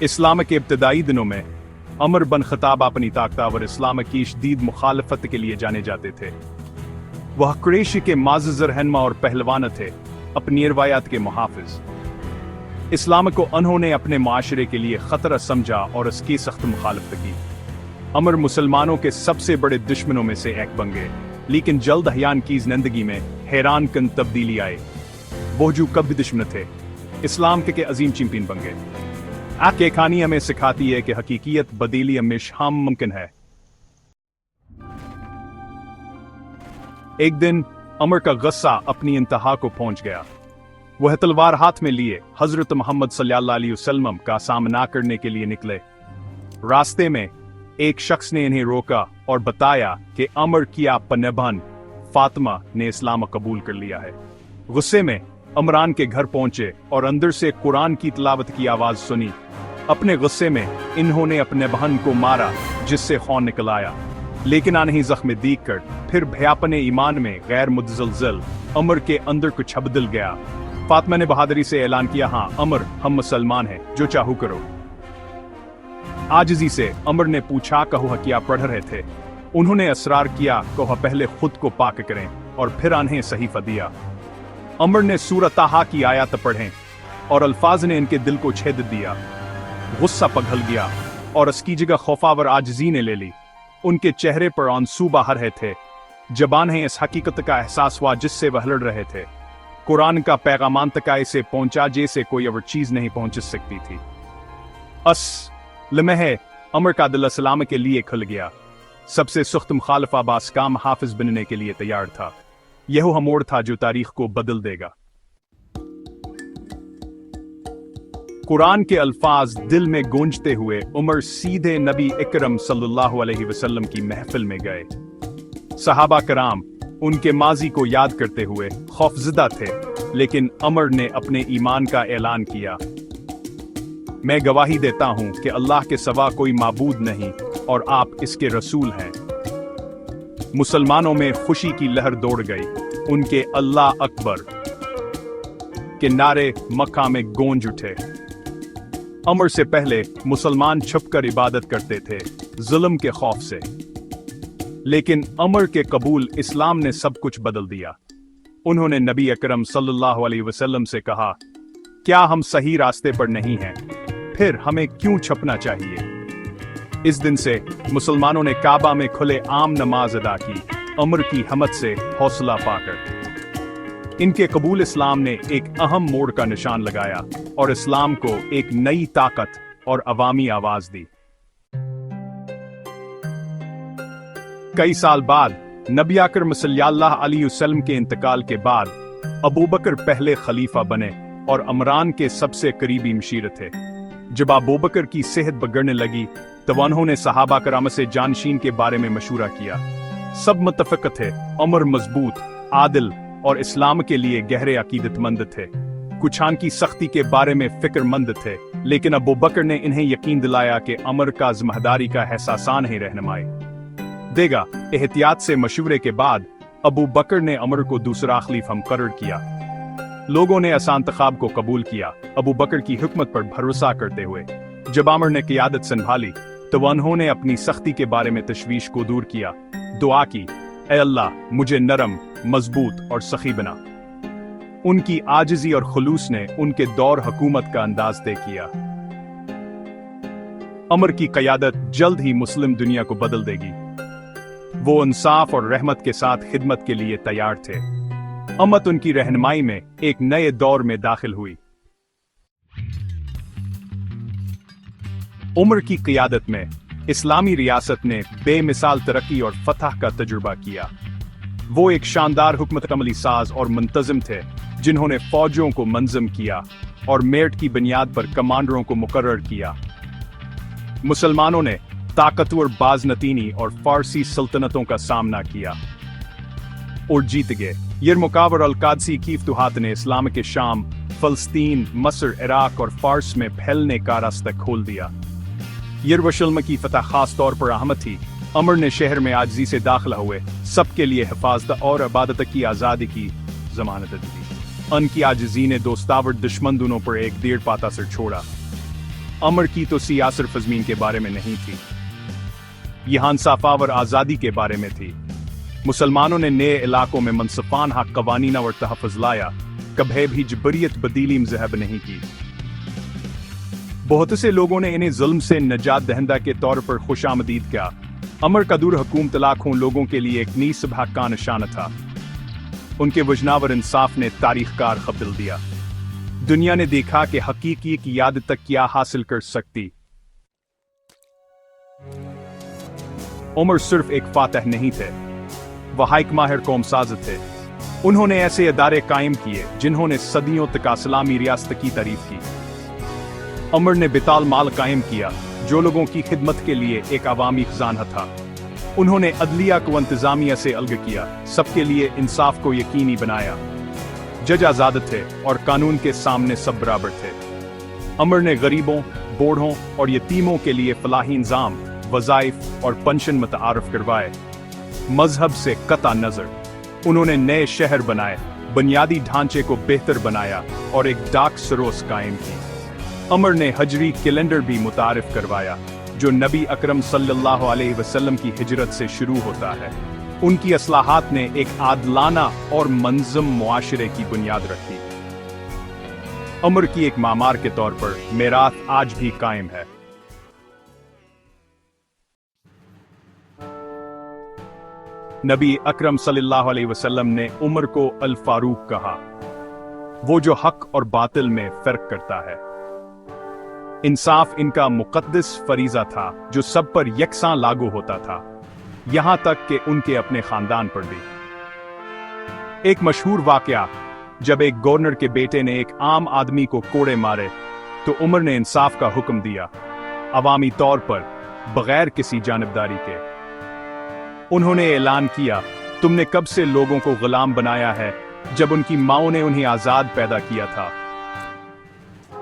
इस्लाम के इब्तदाई दिनों में अमर बन खताब अपनी ताकतवर इस्लाम की शदीद मुखालफत के लिए जाने जाते थे। वह कुरैशी के माज़िज़ रहनुमा और पहलवान थे, अपनी रवायात के मुहाफिज। इस्लाम को उन्होंने अपने माशरे के लिए खतरा समझा और इसकी सख्त मुखालफत की। अमर मुसलमानों के सबसे बड़े दुश्मनों में से एक बन गए, लेकिन जल्द हयान की जिंदगी में हैरान कन तब्दीली आई। वो जो कभी दुश्मन थे, इस्लाम के अजीम चैंपियन बन गए। आके कहानी हमें सिखाती है कि हकीकियत बदीली हमेशा मुमकिन है। एक दिन अमर का गुस्सा अपनी इंतहा को पहुंच गया। वह तलवार हाथ में लिए हजरत मोहम्मद सल्लल्लाहु अलैहि वसल्लम का सामना करने के लिए निकले। रास्ते में एक शख्स ने इन्हें रोका और बताया कि अमर की पनबहन फातिमा ने इस्लाम कबूल कर लिया है। गुस्से में अमरान के घर पहुंचे और अंदर से कुरान की तिलावत की आवाज सुनी। अपने गुस्से में इन्होंने अपने बहन को मारा, जिससे खून निकल आया, लेकिन आने ही जख्म दीख कर फिर भयापने ईमान में गैर मुतज़लज़ल अमर के अंदर कुछ बदल गया। फातिमा ने बहादुरी से ऐलान किया, हाँ अमर, हम मुसलमान हैं, जो चाहो करो। आजिज़ी से अमर ने पूछा, कहो क्या पढ़ रहे थे? उन्होंने असरार किया, कहो पहले खुद को पाक करें और फिर आन्हें सहीफा दिया। अमर ने सूरह ताहा की आयत पढ़ें और अल्फाज ने इनके दिल को छेद दिया। गुस्सा पिघल गया और इसकी जगह खौफावर आजिज़ी ने ले ली। उनके चेहरे पर आंसू बहा रहे थे। जबान है इस हकीकत का एहसास हुआ जिससे वह लड़ रहे थे। कुरान का पैगाम तक इसे पहुंचा जैसे कोई और चीज नहीं पहुंच सकती थी। लम्हे अमर का दिल इस्लाम के लिए खुल गया। सबसे सख्त मुखालिफ अब्बास का हाफिज बनने के लिए तैयार था। यह वो मोड़ था जो तारीख को बदल देगा। कुरान के अल्फाज दिल में गूंजते हुए उमर सीधे नबी इकरम सल्लल्लाहु अलैहि वसल्लम की महफिल में गए। सहाबा कराम उनके माजी को याद करते हुए खौफजदा थे, लेकिन अमर ने अपने ईमान का ऐलान किया। मैं गवाही देता हूं कि अल्लाह के सिवा कोई माबूद नहीं और आप इसके रसूल हैं। मुसलमानों में खुशी की लहर दौड़ गई। उनके अल्लाह अकबर के नारे मक्का में गूंज उठे। अमर से पहले मुसलमान छुपकर इबादत करते थे, जुल्म के खौफ से, लेकिन अमर के कबूल इस्लाम ने सब कुछ बदल दिया। उन्होंने नबी अकरम सल्लल्लाहु अलैहि वसल्लम से कहा, क्या हम सही रास्ते पर नहीं हैं? फिर हमें क्यों छपना चाहिए? इस दिन से मुसलमानों ने काबा में खुले आम नमाज अदा की, अमर की हमत से हौसला पाकर। इनके कबूल इस्लाम ने एक अहम मोड़ का निशान लगाया और इस्लाम को एक नई ताकत और अवामी आवाज दी। कई साल बाद नबी अकरम सल्लल्लाहु अलैहि वसल्लम के इंतकाल के बाद अबू बकर पहले खलीफा बने और अमरान के सबसे करीबी मशीर थे। जब अबू बकर की सेहत बिगड़ने लगी तो उन्होंने सहाबा कराम से जानशीन के बारे में मशूरा किया। सब मुत्तफिक थे, अमर मजबूत, आदिल और इस्लाम के लिए गहरे अकीदतमंद थे। कुछान की सख्ती के बारे में फिक्रमंद थे, लेकिन अबू बकर ने इन्हें यकीन दिलाया कि अमर का जिम्मेदारी का एहसासान ही रहनुमाई देगा। एहतियात से मशवरे के बाद अबू बकर ने अमर को दूसरा खलीफा मुकर्रर किया। लोगों ने आसान इंतखाब को कबूल किया, अबू बकर की हुकमत पर भरोसा करते हुए। जब अमर ने क़ियादत संभाली तो उन्होंने अपनी सख्ती के बारे में तशवीश को दूर किया। दुआ की, ऐ अल्लाह मुझे नरम, मजबूत और सखी बना। उनकी आजिज़ी और खुलूस ने उनके दौर हुकूमत का अंदाज तय किया। अमर की क़यादत जल्द ही मुस्लिम दुनिया को बदल देगी। वो इंसाफ और रहमत के साथ खिदमत के लिए तैयार थे। अमत उनकी रहनुमाई में एक नए दौर में दाखिल हुई। उमर की क़ियादत में इस्लामी रियासत ने बेमिसाल तरक्की और फतह का तजुर्बा किया। वो एक शानदार हुकूमत अमली साज और मुंतज़िम थे, जिन्होंने फौजों को मंज़म किया और मेरिट की बुनियाद पर कमांडरों को मुकर्रर किया। मुसलमानों ने ताकतवर बाज़नतीनी और फारसी सल्तनतों का सामना किया और जीत गए। यरमुकावर अल-कादसी की फतूहात ने इस्लाम के शाम, फ़लस्तीन, मस्र, इराक और फारस में फैलने का रास्ता खोल दिया। यरूशलेम की फतह खास तौर पर अहम थी। अमर ने शहर में आजिज़ी से दाखिला हुए सबके लिए हिफाजत और इबादत की आज़ादी की ज़मानत दी। उनकी आजिज़ी ने दोस्तावर दुश्मन दोनों पर एक देर पाता सर छोड़ा। अमर की तो सियासत फजमीन के बारे में नहीं थी, यह इंसाफ और आज़ादी के बारे में थी। मुसलमानों ने नए इलाकों में मनसफाना कवानीना और तहफ़्फ़ुज़ लाया, कभी भी जबरियत बदीली मज़हब नहीं की। बहुत से लोगों ने इन्हें जुल्म से निजात दहिंदा के तौर पर खुशामदीद किया। अमर का दूर हुकूमत लाखों लोगों के लिए एक नई सुबह का निशान था। उनके वजनावर इंसाफ ने तारीखकार खबल दिया। दुनिया ने देखा कि हकीकी की याद तक क्या हासिल कर सकती। उमर सिर्फ एक फातह नहीं थे, वह एक माहिर कौमसाज थे। उन्होंने ऐसे इदारे कायम किए जिन्होंने सदियों तक इस्लामी रियासत की तारीफ की। उमर ने बिताल माल कायम किया जो लोगों की खिदमत के लिए एक अवामी खजाना था। उन्होंने अदलिया को इंतजामिया से अलग किया, सबके लिए इंसाफ को यकीनी बनाया। जज आज़ाद थे और कानून के सामने सब बराबर थे। उमर ने गरीबों, बूढ़ों और यतीमों के लिए फलाही इंजाम, वज़ाइफ और पेंशन मुतारफ करवाए। मजहब से कता नजर उन्होंने नए शहर बनाए, बुनियादी ढांचे को बेहतर बनाया और एक डाक सरोस कायम की। उमर ने हजरी कैलेंडर भी मुतारिफ करवाया जो नबी अकरम सल्लल्लाहु अलैहि वसल्लम की हिजरत से शुरू होता है। उनकी असलाहात ने एक आदलाना और मंज़म मुआशरे की बुनियाद रखी। उमर की एक मामार के तौर पर मेराथ आज भी कायम है। नबी अकरम सल्लल्लाहु अलैहि वसल्लम ने उमर को अल फारूक कहा, वो जो हक और बातिल में फर्क करता है। इंसाफ इनका मुकद्दस फरीजा था जो सब पर यकसां लागू होता था, यहां तक कि उनके अपने खानदान पर भी। एक मशहूर वाकया, जब एक गवर्नर के बेटे ने एक आम आदमी को कोड़े मारे तो उमर ने इंसाफ का हुक्म दिया, अवामी तौर पर बगैर किसी जानिबदारी के। उन्होंने ऐलान किया, तुमने कब से लोगों को गुलाम बनाया है जब उनकी माओं ने उन्हें आजाद पैदा किया था।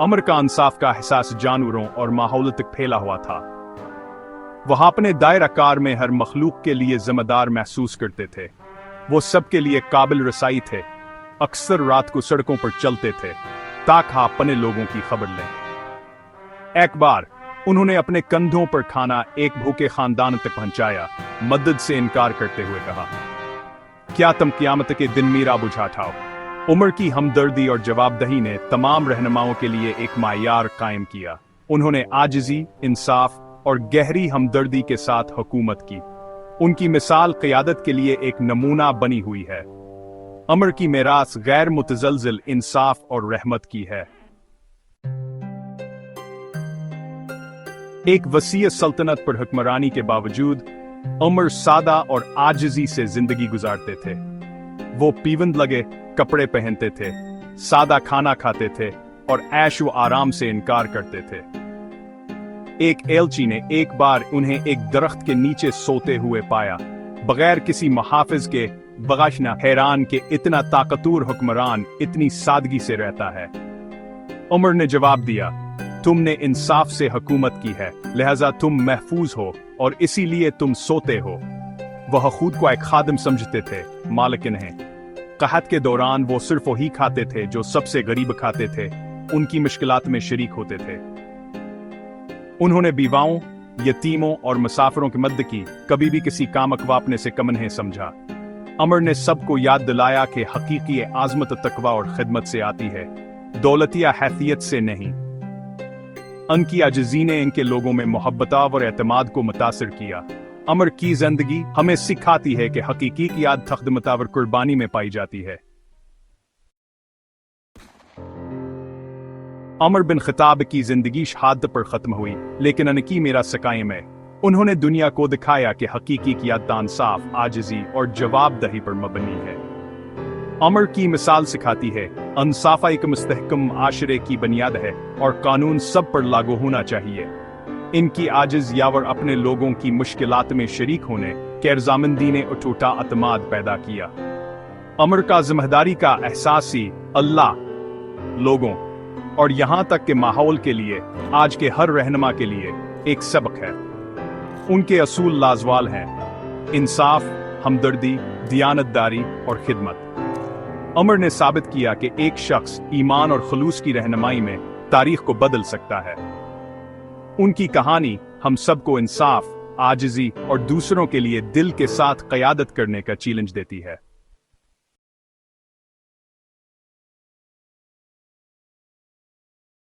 उमर का इंसाफ का एहसास जानवरों और माहौल तक फैला हुआ था। वह अपने दायरा कार में हर मखलूक के लिए जिम्मेदार महसूस करते थे। वो सबके लिए काबिल रसाई थे, अक्सर रात को सड़कों पर चलते थे ताकि अपने लोगों की खबर लें। एक बार उन्होंने अपने कंधों पर खाना एक भूखे खानदान तक पहुंचाया, मदद से इनकार करते हुए कहा, क्या तुम क़यामत के दिन मेरा बुझा ठाओ। उमर की हमदर्दी और जवाबदही ने तमाम रहनुमाओं के लिए एक मायार कायम किया। उन्होंने आजिज़ी, इंसाफ और गहरी हमदर्दी के साथ हुकूमत की। उनकी मिसाल क़यादत के लिए एक नमूना बनी हुई है। उमर की मेरास गैर मुतज़लज़िल इंसाफ और रहमत की है। एक वसीय सल्तनत पर हुक्मरानी के बावजूद उमर सादा और आजिज़ी से जिंदगी गुजारते थे। वो पीवंद लगे कपड़े पहनते थे, सादा खाना खाते थे और ऐश व आराम से इनकार करते थे। एक एलची ने एक बार उन्हें एक दरख्त के नीचे सोते हुए पाया, बगैर किसी मुहाफिज के। बगाशना हैरान कि इतना ताकतवर हुक्मरान इतनी सादगी से रहता है। उमर ने जवाब दिया, तुमने इंसाफ से हुकूमत की है, लिहाजा तुम महफूज हो और इसीलिए तुम सोते हो। वह खुद को एक खादिम समझते थे, मालिक नहीं। कहत के दौरान वो सिर्फ वही खाते थे जो सबसे गरीब खाते थे, उनकी मुश्किलात में शरीक होते थे। उन्होंने बीवाओं, यतीमों और मुसाफिरों की मदद की, कभी भी किसी काम अकवापने से कम नहीं समझा। उमर ने सबको याद दिलाया कि हकीकी आज़मत तकवा और खिदमत से आती है, दौलत या हैसियत से नहीं। उनकी आजिज़ी ने इनके लोगों में मोहब्बत और एतमाद को मुतासिर किया। उमर की जिंदगी हमें सिखाती है कि हकीकी की याद खिदमत और कुर्बानी में पाई जाती है। उमर बिन खिताब की जिंदगी शहादत पर खत्म हुई, लेकिन उनकी मेरास कायम है। उन्होंने दुनिया को दिखाया कि हकीकी की याद इंसाफ, आजिज़ी और जवाबदही पर मबनी है। उमर की मिसाल सिखाती है, इंसाफ एक मुस्तहकम आशरे की बुनियाद है और कानून सब पर लागू होना चाहिए। इनकी आजिज़ यावर अपने लोगों की मुश्किलात में शरीक होने के रजामंदी ने अटूटा अतमाद पैदा किया। उमर का जिम्मेदारी का एहसास ही अल्लाह, लोगों और यहाँ तक के माहौल के लिए आज के हर रहनुमा के लिए एक सबक है। उनके असूल लाजवाल हैं, इंसाफ, हमदर्दी, दियानतदारी और खिदमत। उमर ने साबित किया कि एक शख्स ईमान और खुलूस की रहनुमाई में तारीख को बदल सकता है। उनकी कहानी हम सबको इंसाफ, आजिजी और दूसरों के लिए दिल के साथ क़यादत करने का चैलेंज देती है।